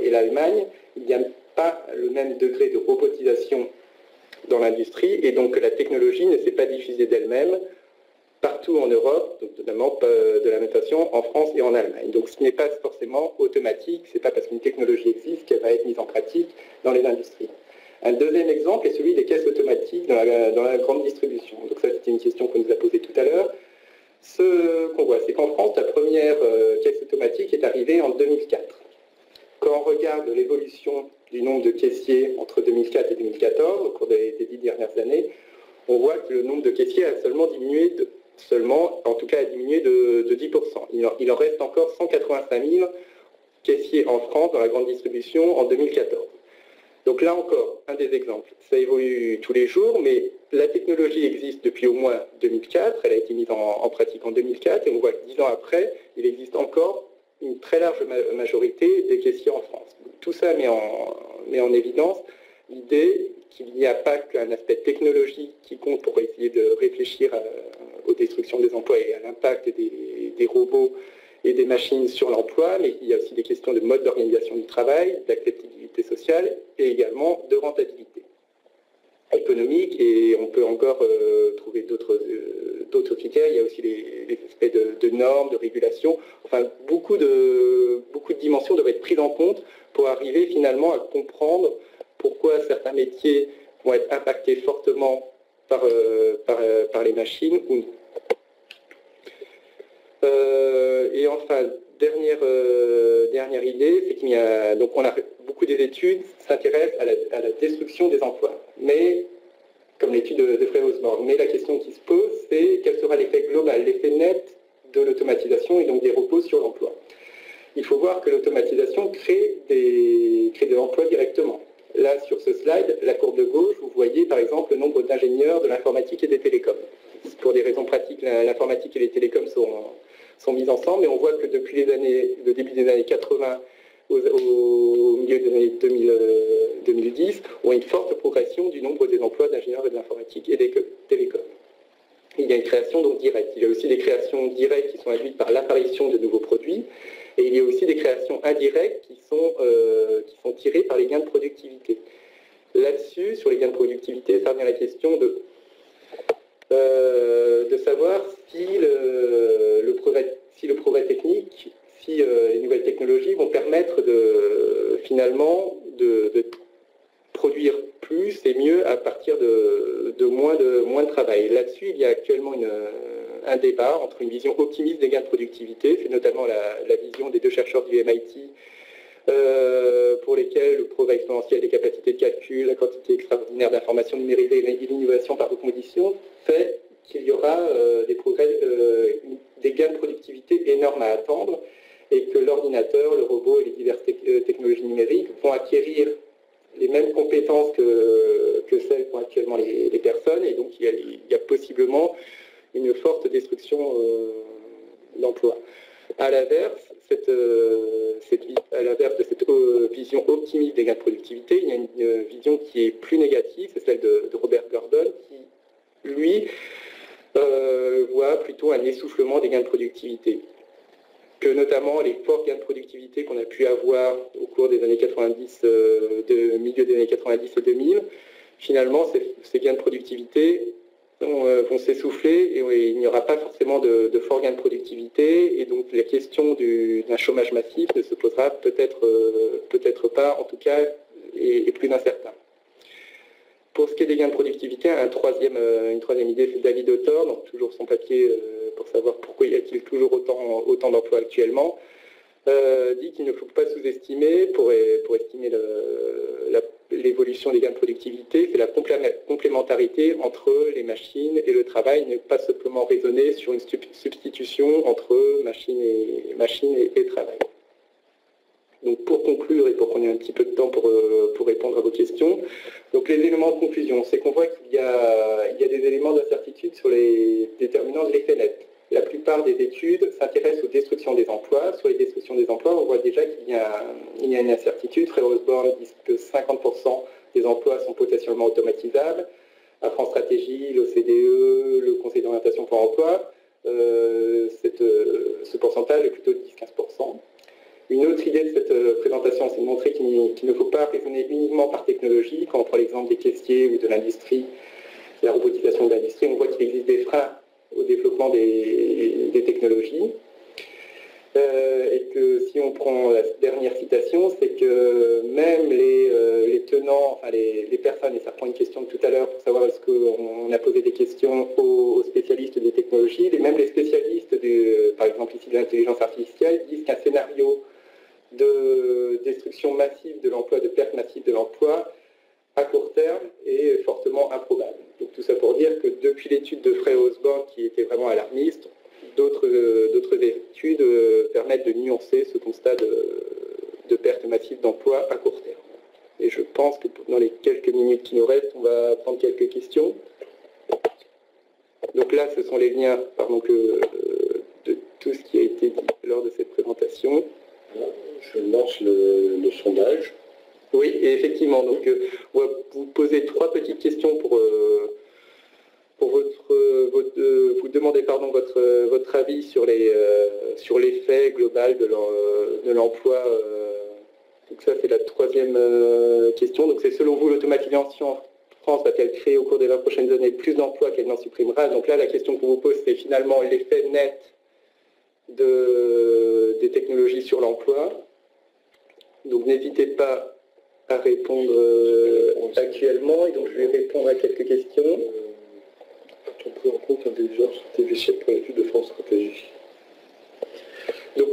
et l'Allemagne, il n'y a pas le même degré de robotisation dans l'industrie et donc que la technologie ne s'est pas diffusée d'elle-même partout en Europe, donc notamment de la même façon en France et en Allemagne. Donc ce n'est pas forcément automatique, ce n'est pas parce qu'une technologie existe qu'elle va être mise en pratique dans les industries. Un deuxième exemple est celui des caisses automatiques dans la grande distribution. Donc ça, c'était une question qu'on nous a posée tout à l'heure. Ce qu'on voit, c'est qu'en France, la première caisse automatique est arrivée en 2004. Quand on regarde l'évolution du nombre de caissiers entre 2004 et 2014, au cours des 10 dernières années, on voit que le nombre de caissiers a seulement diminué de 10%. Il en reste encore 185 000 caissiers en France dans la grande distribution en 2014. Donc là encore, un des exemples. Ça évolue tous les jours, mais la technologie existe depuis au moins 2004, elle a été mise en pratique en 2004, et on voit que 10 ans après, il existe encore une très large majorité des caissiers en France. Tout ça met en évidence l'idée qu'il n'y a pas qu'un aspect technologique qui compte pour essayer de réfléchir aux destructions des emplois et à l'impact des robots et des machines sur l'emploi, mais il y a aussi des questions de mode d'organisation du travail, d'acceptabilité sociale et également de rentabilité économique, et on peut encore trouver d'autres critères. Il y a aussi les aspects de normes, de régulation. Enfin, beaucoup de dimensions doivent être prises en compte pour arriver finalement à comprendre pourquoi certains métiers vont être impactés fortement par les machines ou non. Et enfin, dernière idée, c'est qu'il y a, donc on a beaucoup des études s'intéressent à la destruction des emplois, mais comme l'étude de Frey Osborne. Mais la question qui se pose, c'est quel sera l'effet global, l'effet net de l'automatisation et donc des repos sur l'emploi. Il faut voir que l'automatisation crée de l'emploi directement. Là, sur ce slide, la courbe de gauche, vous voyez par exemple le nombre d'ingénieurs de l'informatique et des télécoms. Pour des raisons pratiques, l'informatique et les télécoms sont mis ensemble, mais on voit que depuis le début des années 80 au milieu des années 2010, on a une forte progression du nombre des emplois d'ingénieurs de l'informatique et des télécoms. Il y a une création donc directe. Il y a aussi des créations directes qui sont induites par l'apparition de nouveaux produits, et il y a aussi des créations indirectes qui sont tirées par les gains de productivité. Là-dessus, sur les gains de productivité, ça revient à la question de savoir si le progrès technique, si les nouvelles technologies vont permettre finalement de produire plus et mieux à partir de moins de travail. Là-dessus, il y a actuellement un débat entre une vision optimiste des gains de productivité, c'est notamment la vision des deux chercheurs du MIT, pour lesquels le progrès exponentiel des capacités de calcul, la quantité extraordinaire d'informations numérisées et l'innovation par recondition fait qu'il y aura des gains de productivité énormes à attendre, et que l'ordinateur, le robot et les diverses technologies numériques vont acquérir les mêmes compétences que celles qu'ont actuellement les personnes, et donc il y a possiblement une forte destruction d'emplois. À l'inverse de cette vision optimiste des gains de productivité, il y a une vision qui est plus négative, c'est celle de Robert Gordon, qui, lui, voit plutôt un essoufflement des gains de productivité. Que notamment les forts gains de productivité qu'on a pu avoir au cours des années 90, milieu des années 90 et 2000, finalement, ces gains de productivité vont s'essouffler, et il n'y aura pas forcément de forts gains de productivité, et donc la question d'un chômage massif ne se posera peut-être pas, en tout cas, est plus incertain. Pour ce qui est des gains de productivité, une troisième idée, c'est David Autor, donc toujours son papier pour savoir pourquoi y a-t-il toujours autant d'emplois actuellement, dit qu'il ne faut pas sous-estimer, pour estimer l'évolution des gains de productivité, c'est la complémentarité entre les machines et le travail, ne pas simplement raisonner sur une substitution entre machine et travail. Donc pour conclure et pour qu'on ait un petit peu de temps pour répondre à vos questions, donc les éléments de conclusion, c'est qu'on voit qu'il y a des éléments d'incertitude sur les déterminants de l'effet net. La plupart des études s'intéressent aux destructions des emplois. Sur les destructions des emplois, on voit déjà qu'il y a une incertitude. Frey Osborne dit que 50% des emplois sont potentiellement automatisables. À France Stratégie, l'OCDE, le Conseil d'orientation pour l'emploi, ce pourcentage est plutôt de 10-15%. Une autre idée de cette présentation, c'est de montrer qu'il ne faut pas raisonner uniquement par technologie. Quand on prend l'exemple des caissiers ou de l'industrie, la robotisation de l'industrie, on voit qu'il existe des freins au développement des technologies. Et que si on prend la dernière citation, c'est que même les tenants, enfin les personnes, et ça reprend une question de tout à l'heure pour savoir est-ce qu'on a posé des questions aux spécialistes des technologies, même les spécialistes, par exemple ici de l'intelligence artificielle, disent qu'un scénario de destruction massive de l'emploi, de perte massive de l'emploi, à court terme, est fortement improbable. Donc tout ça pour dire que depuis l'étude de Frey Osborne, qui était vraiment alarmiste, d'autres études permettent de nuancer ce constat de perte massive d'emploi à court terme. Et je pense que dans les quelques minutes qui nous restent, on va prendre quelques questions. Donc là, ce sont les liens de tout ce qui a été dit lors de cette présentation. Je lance le sondage. Oui, et effectivement, donc on va vous poser 3 petites questions pour vous demander votre avis sur l'effet global de l'emploi. Donc ça, c'est la 3e question. Donc c'est selon vous, l'automatisation en France va-t-elle créer au cours des 20 prochaines années plus d'emplois qu'elle n'en supprimera? Donc là, la question qu'on vous pose, c'est finalement l'effet net des technologies sur l'emploi. Donc n'hésitez pas à répondre actuellement, et donc je vais répondre à quelques questions. Quand on prend en compte l'intelligence artificielle pour l'étude de France Stratégie. Donc,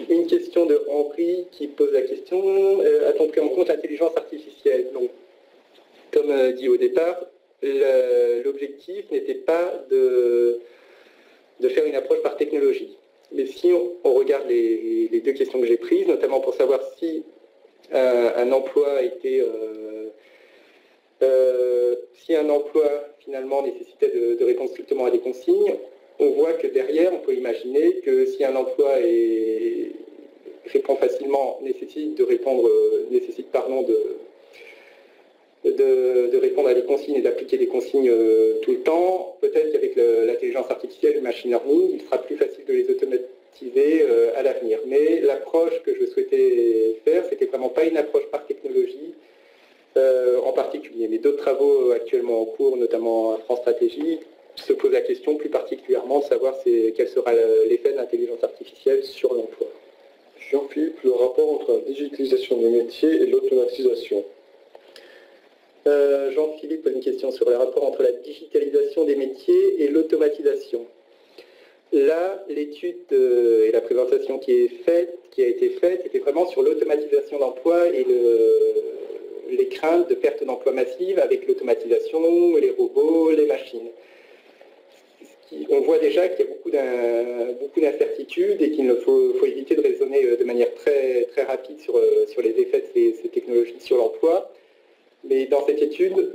une question de Henri qui pose la question, a-t-on pris en compte l'intelligence artificielle? Donc, comme dit au départ, l'objectif n'était pas de faire une approche par technologie. Mais si on regarde les 2 questions que j'ai prises, notamment pour savoir si un emploi était... si un emploi finalement nécessitait de répondre strictement à des consignes, on voit que derrière, on peut imaginer que si un emploi répond facilement, nécessite de répondre à des consignes et d'appliquer des consignes tout le temps, peut-être qu'avec l'intelligence artificielle et le machine learning, il sera plus facile de les automatiser à l'avenir. Mais l'approche que je souhaitais faire, c'était vraiment pas une approche par technologie en particulier. Mais d'autres travaux actuellement en cours, notamment à France Stratégie, se posent la question plus particulièrement de savoir quel sera l'effet de l'intelligence artificielle sur l'emploi. Jean-Philippe, le rapport entre la digitalisation des métiers et l'automatisation. Jean-Philippe pose une question sur le rapport entre la digitalisation des métiers et l'automatisation. Là, l'étude et la présentation qui a été faite, était vraiment sur l'automatisation d'emploi et les craintes de perte d'emploi massive avec l'automatisation, les robots, les machines. On voit déjà qu'il y a beaucoup d'incertitudes et qu'il faut éviter de raisonner de manière très, très rapide sur les effets de ces technologies sur l'emploi. Mais dans cette étude,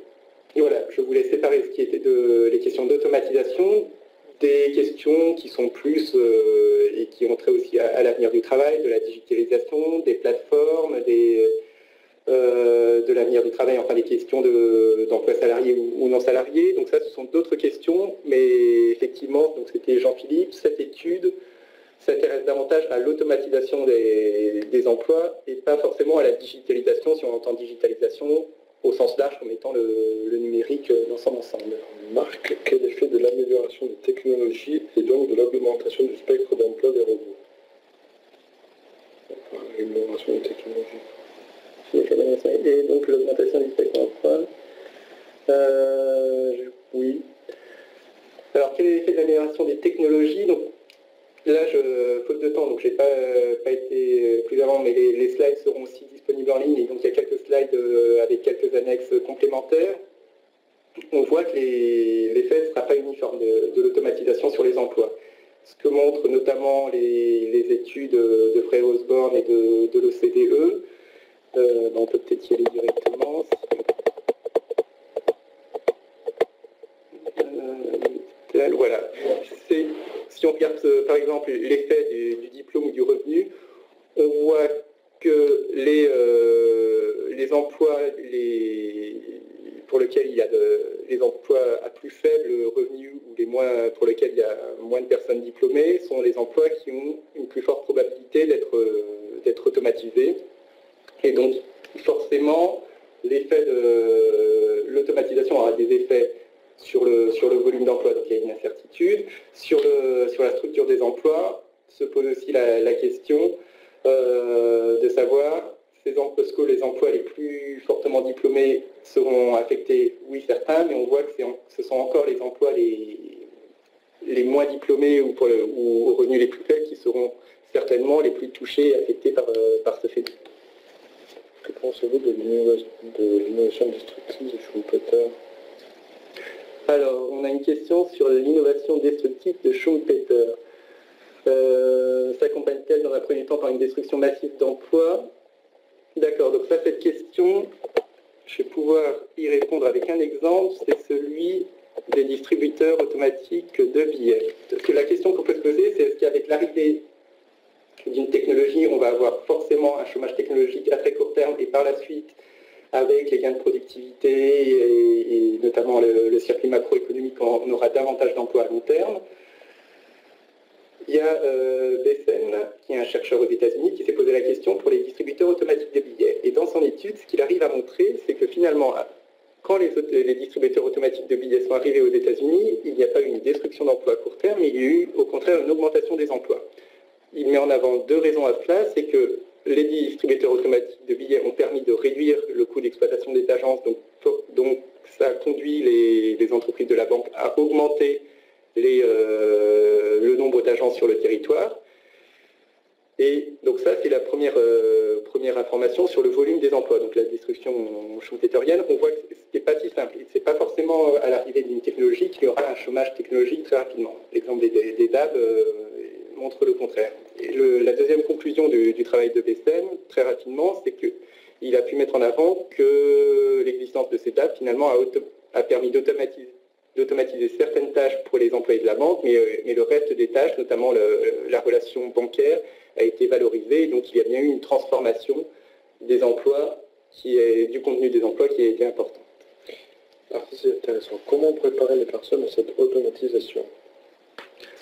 voilà, je voulais séparer ce qui était les questions d'automatisation des questions qui sont plus et qui ont trait aussi à l'avenir du travail, de la digitalisation, des plateformes, de l'avenir du travail, enfin des questions d'emploi salarié ou non salarié. Donc ça, ce sont d'autres questions, mais effectivement, donc c'était Jean-Philippe, cette étude s'intéresse davantage à l'automatisation des emplois et pas forcément à la digitalisation, si on entend digitalisation au sens large comme étant le numérique dans son ensemble. Marc, quel est l'effet de l'amélioration des technologies et donc de l'augmentation du spectre d'emploi des robots? L'amélioration des technologies. Et donc l'augmentation du spectre d'emploi. Oui. Alors quel est l'effet de l'amélioration des technologies? Donc, là, faute de temps, donc je n'ai pas été plus avant, mais les slides seront aussi disponibles en ligne, et donc il y a quelques slides avec quelques annexes complémentaires. On voit que l'effet ne sera pas uniforme de l'automatisation sur les emplois. Ce que montrent notamment les études de Frey Osborne et de l'OCDE. On peut peut-être y aller directement. Voilà. Si on regarde par exemple l'effet du diplôme ou du revenu, on voit que les emplois pour lesquels il y a les emplois à plus faible revenu ou pour lesquels il y a moins de personnes diplômées sont les emplois qui ont une plus forte probabilité d'être automatisés. Et donc, forcément, l'effet de l'automatisation aura des effets sur le volume d'emploi, donc il y a une incertitude. Sur la structure des emplois, se pose aussi la question de savoir est-ce que les emplois les plus fortement diplômés seront affectés? Oui, certains, mais on voit que ce sont encore les emplois les moins diplômés ou aux revenus les plus faibles qui seront certainement les plus touchés et affectés par ce phénomène. Que pensez-vous de l'innovation destructive de Schumpeter? Alors, on a une question sur l'innovation destructive de Schumpeter. S'accompagne-t-elle dans un premier temps par une destruction massive d'emplois? D'accord, donc ça, cette question, je vais pouvoir y répondre avec un exemple, c'est celui des distributeurs automatiques de billets. Parce que la question qu'on peut se poser, c'est est-ce qu'avec l'arrivée d'une technologie, on va avoir forcément un chômage technologique à très court terme et par la suite, avec les gains de productivité et notamment le circuit macroéconomique, on aura davantage d'emplois à long terme. Il y a Besen, qui est un chercheur aux États-Unis, qui s'est posé la question pour les distributeurs automatiques de billets. Et dans son étude, ce qu'il arrive à montrer, c'est que finalement, quand les distributeurs automatiques de billets sont arrivés aux États-Unis, il n'y a pas eu une destruction d'emplois à court terme, mais il y a eu au contraire une augmentation des emplois. Il met en avant deux raisons à cela, c'est que les distributeurs automatiques de billets ont permis de réduire le coût d'exploitation des agences, donc ça a conduit les entreprises de la banque à augmenter le nombre d'agences sur le territoire. Et donc ça, c'est la première information sur le volume des emplois. Donc la destruction schumpeterienne, on voit que ce n'est pas si simple. Ce n'est pas forcément à l'arrivée d'une technologie qu'il y aura un chômage technologique très rapidement. L'exemple des DAB montre le contraire. Et la deuxième conclusion du travail de Besen, très rapidement, c'est qu'il a pu mettre en avant que l'existence de ces DAB, finalement, a permis d'automatiser certaines tâches pour les employés de la banque, mais le reste des tâches, notamment la relation bancaire, a été valorisée. Donc il y a bien eu une transformation des emplois, du contenu des emplois qui a été important. Alors c'est intéressant. Comment préparer les personnes à cette automatisation?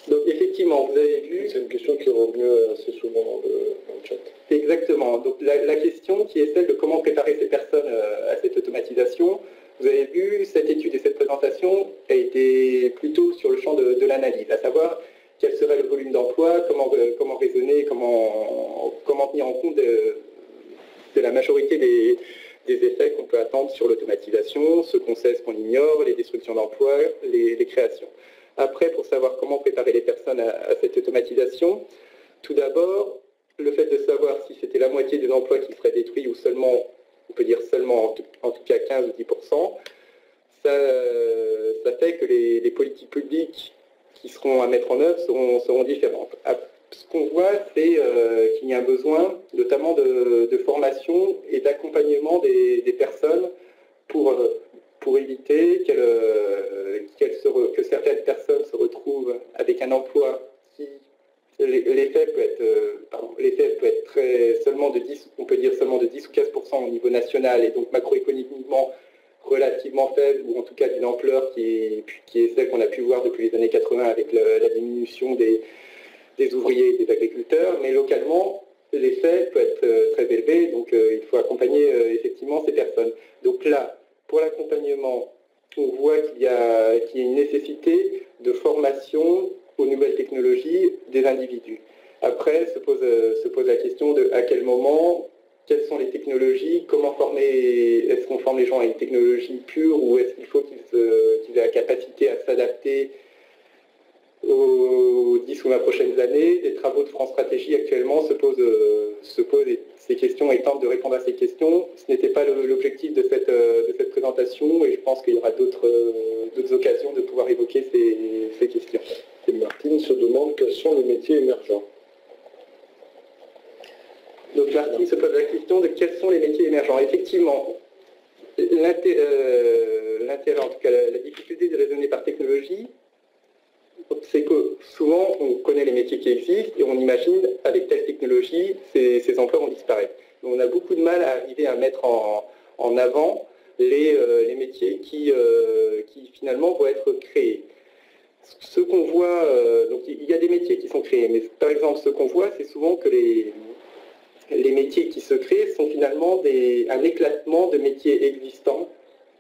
Donc effectivement, vous avez vu... C'est une question qui est revenue assez souvent dans le chat. Exactement. Donc la question qui est celle de comment préparer ces personnes à cette automatisation, vous avez vu, cette étude et cette présentation a été plutôt sur le champ de l'analyse, à savoir quel serait le volume d'emploi, comment raisonner, comment tenir en compte de la majorité des effets qu'on peut attendre sur l'automatisation, ce qu'on sait, ce qu'on ignore, les destructions d'emplois, les créations. Après, pour savoir comment préparer les personnes à cette automatisation, tout d'abord, le fait de savoir si c'était la moitié des emplois qui seraient détruits ou seulement, on peut dire seulement, en tout cas 15 ou 10%, ça fait que les politiques publiques qui seront à mettre en œuvre seront différentes. Ce qu'on voit, c'est qu'il y a un besoin notamment de formation et d'accompagnement des personnes pour éviter que certaines personnes se retrouvent avec un emploi qui... L'effet peut être seulement de 10, on peut dire seulement de 10 ou 15% au niveau national et donc macroéconomiquement relativement faible, ou en tout cas d'une ampleur qui est celle qu'on a pu voir depuis les années 80 avec la diminution des ouvriers et des agriculteurs, mais localement, l'effet peut être très élevé, donc il faut accompagner effectivement ces personnes. Donc là, pour l'accompagnement, on voit qu'il y a une nécessité de formation aux nouvelles technologies des individus. Après, se pose la question de à quel moment, quelles sont les technologies, comment former, est-ce qu'on forme les gens à une technologie pure ou est-ce qu'il faut qu'ils aient la capacité à s'adapter aux 10 ou 20 prochaines années. Des travaux de France Stratégie actuellement se posent ces questions et tentent de répondre à ces questions. Ce n'était pas l'objectif de cette présentation et je pense qu'il y aura d'autres occasions de pouvoir évoquer ces questions. Et Martine se demande quels sont les métiers émergents. Donc Martine se pose la question de quels sont les métiers émergents. Effectivement, l'intérêt, en tout cas la difficulté de raisonner par technologie, c'est que souvent on connaît les métiers qui existent et on imagine avec telle technologie, ces emplois vont disparaître. Donc, on a beaucoup de mal à arriver à mettre en avant les métiers qui finalement vont être créés. Ce qu'on voit, donc il y a des métiers qui sont créés, mais par exemple ce qu'on voit, c'est souvent que les métiers qui se créent sont finalement un éclatement de métiers existants,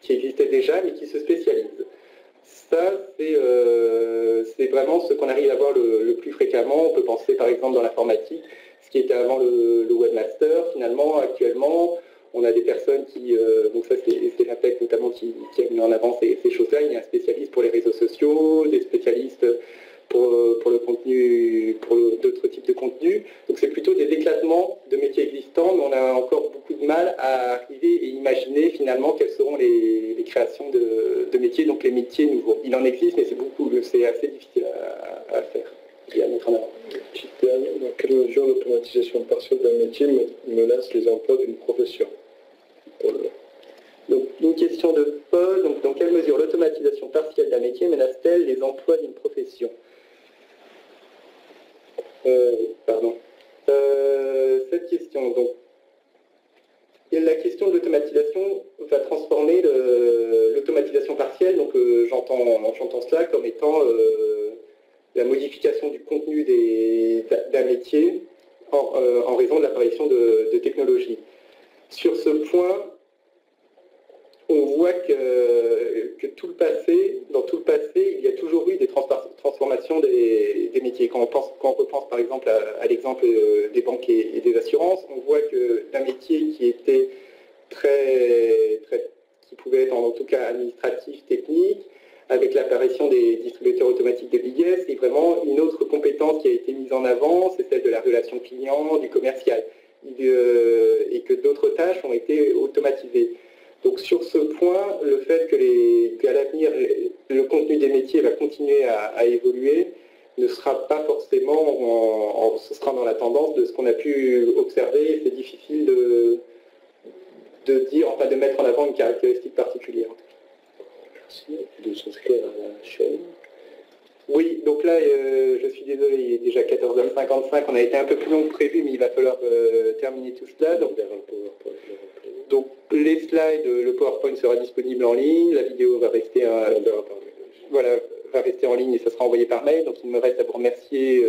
qui existaient déjà, mais qui se spécialisent. Ça, c'est vraiment ce qu'on arrive à voir le plus fréquemment. On peut penser par exemple dans l'informatique, ce qui était avant le webmaster, finalement, actuellement, on a des personnes donc ça c'est l'APEC notamment qui a mis en avant ces choses-là. Il y a un spécialiste pour les réseaux sociaux, des spécialistes pour le contenu, pour d'autres types de contenus. Donc c'est plutôt des éclatements de métiers existants, mais on a encore beaucoup de mal à arriver et imaginer finalement quelles seront les créations de métiers, donc les métiers nouveaux. Il en existe, mais c'est assez difficile à faire et à mettre en avant. Petite dernière, dans quelle mesure l'automatisation partielle d'un métier menace les emplois d'une profession? Donc, une question de Paul, donc dans quelle mesure l'automatisation partielle d'un métier menace-t-elle les emplois d'une profession? Pardon. Cette question, donc, la question de l'automatisation va transformer l'automatisation partielle, donc j'entends cela comme étant la modification du contenu d'un métier en raison de l'apparition de technologies. Sur ce point, on voit que dans tout le passé, il y a toujours eu des transformations des métiers. Quand on repense par exemple à l'exemple des banques et des assurances, on voit que d'un métier qui était qui pouvait être en tout cas administratif, technique, avec l'apparition des distributeurs automatiques de billets, c'est vraiment une autre compétence qui a été mise en avant, c'est celle de la relation client, du commercial, et que d'autres tâches ont été automatisées. Donc sur ce point, le fait qu'à l'avenir, le contenu des métiers va continuer à évoluer ne sera pas forcément, ce sera dans la tendance de ce qu'on a pu observer. C'est difficile de dire, enfin de mettre en avant une caractéristique particulière. Merci. De s'inscrire à la chaîne. Oui, donc là, je suis désolé, il est déjà 14h55, on a été un peu plus long que prévu, mais il va falloir terminer tout cela. Donc les slides, le PowerPoint sera disponible en ligne, la vidéo va rester, va rester en ligne et ça sera envoyé par mail. Donc il me reste à vous remercier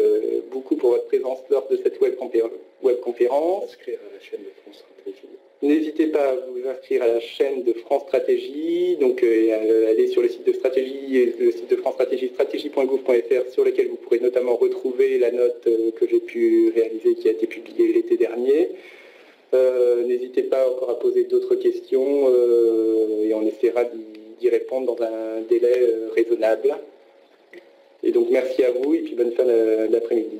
beaucoup pour votre présence lors de cette webconférence. Inscrire à la chaîne de France Stratégie. N'hésitez pas à vous inscrire à la chaîne de France Stratégie, donc aller sur le site de Stratégie, le site de France Stratégie, stratégie.gouv.fr, sur lequel vous pourrez notamment retrouver la note que j'ai pu réaliser, qui a été publiée l'été dernier. N'hésitez pas encore à poser d'autres questions et on essaiera d'y répondre dans un délai raisonnable. Et donc merci à vous et puis bonne fin d'après-midi.